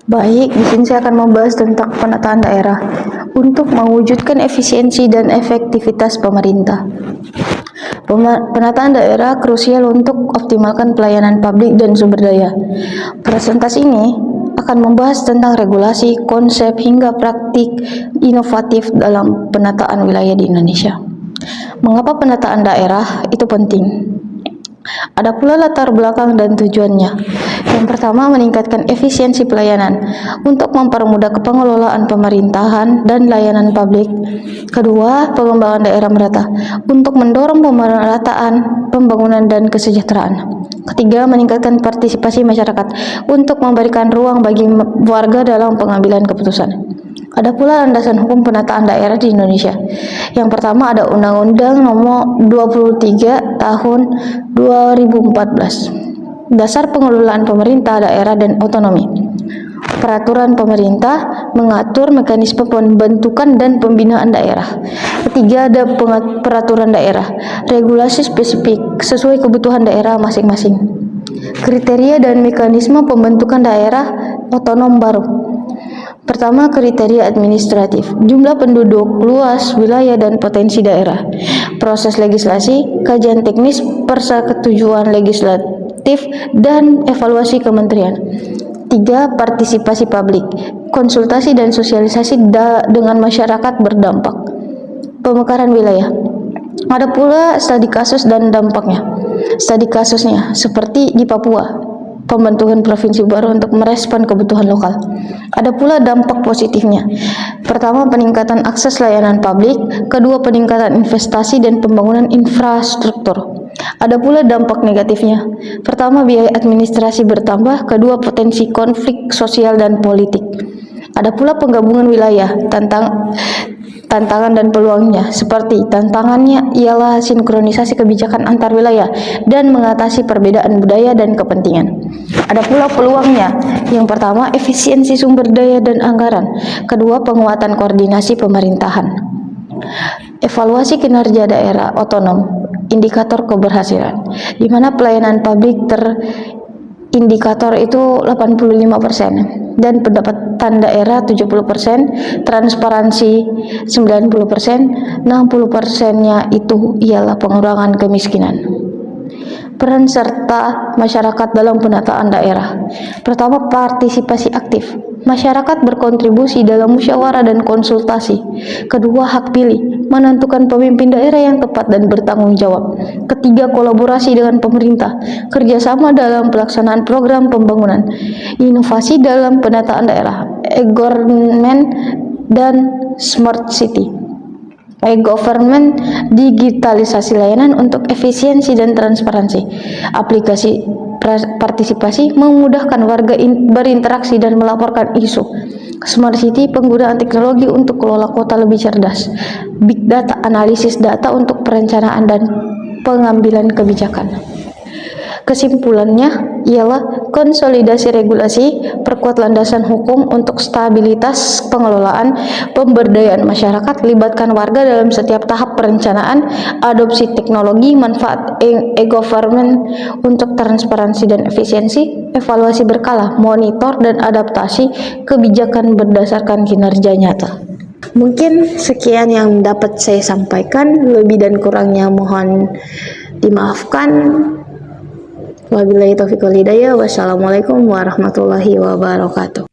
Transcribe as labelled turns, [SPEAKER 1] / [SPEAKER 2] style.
[SPEAKER 1] Baik, di sini saya akan membahas tentang penataan daerah untuk mewujudkan efisiensi dan efektivitas pemerintah. Penataan daerah krusial untuk optimalkan pelayanan publik dan sumber daya. Presentasi ini akan membahas tentang regulasi, konsep, hingga praktik inovatif dalam penataan wilayah di Indonesia. Mengapa penataan daerah itu penting? Ada pula latar belakang dan tujuannya. Yang pertama, meningkatkan efisiensi pelayanan untuk mempermudah pengelolaan pemerintahan dan layanan publik. Kedua, pengembangan daerah merata untuk mendorong pemerataan pembangunan dan kesejahteraan. Ketiga, meningkatkan partisipasi masyarakat untuk memberikan ruang bagi warga dalam pengambilan keputusan. Ada pula landasan hukum penataan daerah di Indonesia. Yang pertama ada Undang-Undang Nomor 23 Tahun 2014. Dasar pengelolaan pemerintah daerah dan otonomi. Peraturan pemerintah mengatur mekanisme pembentukan dan pembinaan daerah. Ketiga ada peraturan daerah, regulasi spesifik sesuai kebutuhan daerah masing-masing. Kriteria dan mekanisme pembentukan daerah otonom baru. Pertama, kriteria administratif, jumlah penduduk, luas wilayah dan potensi daerah. Proses legislasi, kajian teknis, persetujuan legislatif dan evaluasi kementerian. 3. Partisipasi publik, konsultasi dan sosialisasi dengan masyarakat berdampak. Pemekaran wilayah. Ada pula studi kasus dan dampaknya. Studi kasusnya seperti di Papua, pembentukan provinsi baru untuk merespon kebutuhan lokal. Ada pula dampak positifnya. Pertama, peningkatan akses layanan publik. Kedua, peningkatan investasi dan pembangunan infrastruktur. Ada pula dampak negatifnya. Pertama, biaya administrasi bertambah. Kedua, potensi konflik sosial dan politik. Ada pula penggabungan wilayah, tantangan dan peluangnya. Seperti tantangannya ialah sinkronisasi kebijakan antar wilayah dan mengatasi perbedaan budaya dan kepentingan. Ada pula peluangnya. Yang pertama, efisiensi sumber daya dan anggaran. Kedua, penguatan koordinasi pemerintahan. Evaluasi kinerja daerah otonom, indikator keberhasilan, di mana pelayanan publik indikator itu 85% dan pendapatan daerah 70%, transparansi 90%, 60%-nya itu ialah pengurangan kemiskinan. Peran serta masyarakat dalam penataan daerah. Pertama, partisipasi aktif. Masyarakat berkontribusi dalam musyawarah dan konsultasi. Kedua, hak pilih, menentukan pemimpin daerah yang tepat dan bertanggung jawab. Ketiga, kolaborasi dengan pemerintah, kerjasama dalam pelaksanaan program pembangunan, inovasi dalam penataan daerah, e-government dan smart city. E-government, digitalisasi layanan untuk efisiensi dan transparansi. Aplikasi partisipasi memudahkan warga berinteraksi dan melaporkan isu. Smart city, penggunaan teknologi untuk kelola kota lebih cerdas. Big data, analisis data untuk perencanaan dan pengambilan kebijakan. Kesimpulannya ialah konsolidasi regulasi, perkuat landasan hukum untuk stabilitas pengelolaan, pemberdayaan masyarakat, libatkan warga dalam setiap tahap perencanaan, adopsi teknologi, manfaat e-government untuk transparansi dan efisiensi, evaluasi berkala, monitor dan adaptasi kebijakan berdasarkan kinerja nyata. Mungkin sekian yang dapat saya sampaikan, lebih dan kurangnya mohon dimaafkan. Wabillahi taufiq wal hidayah. Wassalamualaikum warahmatullahi wabarakatuh.